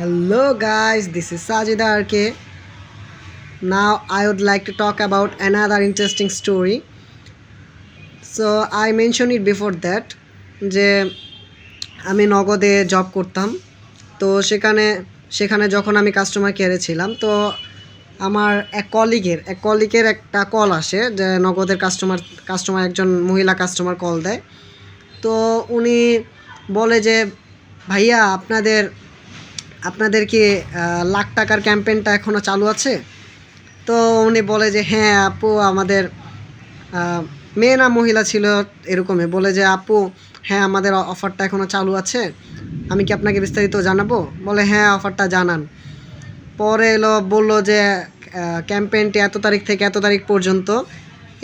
Hello guys, this is Sajid RK. Now I would like to talk about another interesting story. So I mentioned it before that যে আমি নগদে job করতাম। তো সেখানে যখন আমি কাস্টমার কেয়ারে ছিলাম, তো আমার এক কলিগের একটা কল আসে যে নগদের কাস্টমার একজন মহিলা কাস্টমার কল দেয়। তো উনি বলে যে ভাইয়া আপনাদের কি লাখ টাকার ক্যাম্পেইনটা এখনও চালু আছে? তো উনি বলে যে হ্যাঁ আপু, আমাদের মেয়ে না মহিলা ছিল এরকমই, বলে যে আপু হ্যাঁ আমাদের অফারটা এখনও চালু আছে, আমি কি আপনাকে বিস্তারিত জানাবো? বলে হ্যাঁ অফারটা জানান। পরে বললো যে ক্যাম্পেইনটি এত তারিখ থেকে এত তারিখ পর্যন্ত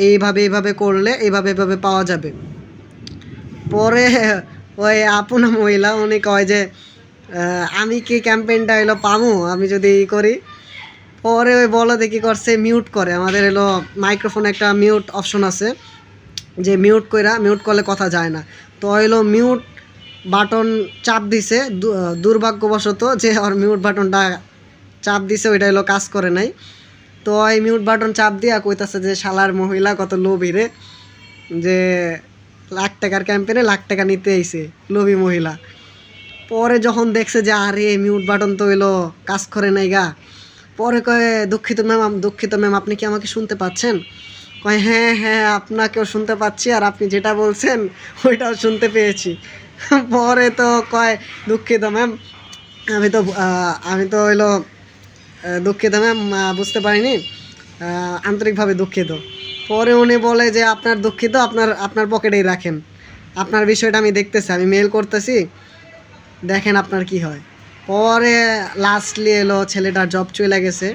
এইভাবে করলে এইভাবে পাওয়া যাবে। পরে ওই আপু না মহিলা উনি কয় যে আমি কি ক্যাম্পেইনটা পামু আমি যদি করি? পরে ওই বলদে কী করছে, মিউট করে। আমাদের মাইক্রোফোনে একটা মিউট অপশন আছে, যে মিউট করলে কথা যায় না। তো মিউট বাটন চাপ দিছে, দুর্ভাগ্যবশত যে ওর মিউট বাটনটা চাপ দিছে ওইটা কাজ করে নাই। তো ওই মিউট বাটন চাপ দিয়া কইতাছে যে শালার মহিলা কত লোভী রে, যে লাখ টাকার ক্যাম্পেইনে লাখ টাকা নিতে আইছে, লোভী মহিলা। পরে যখন দেখছে যে আরে মিউট বাটন তো কাজ করে নাই গা, পরে কয় দুঃখিত ম্যাম আপনি কি আমাকে শুনতে পাচ্ছেন? কয় হ্যাঁ আপনাকেও শুনতে পাচ্ছি, আর আপনি যেটা বলছেন ওইটাও শুনতে পেয়েছি। পরে তো কয় দুঃখিত ম্যাম, আমি তো দুঃখিত ম্যাম, বুঝতে পারিনি, আন্তরিকভাবে দুঃখিত। পরে উনি বলে যে আপনার দুঃখিত আপনার পকেটেই রাখেন, আপনার বিষয়টা আমি দেখতেছি, আমি মেল করতেছি, দেখেন আপনার কি হয়। পরে লাস্টলি ছেলেটার জব চলে গেছে,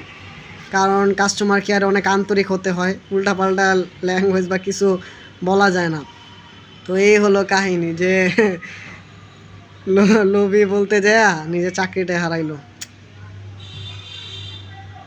কারণ কাস্টমার কেয়ারে অনেক আন্তরিক হতে হয়, উল্টাপাল্টা ল্যাঙ্গুয়েজ বা কিছু বলা যায় না। তো এই হলো কাহিনী, যে লোভী বলতে যায় নিজে চাকরিটা হারাইলো।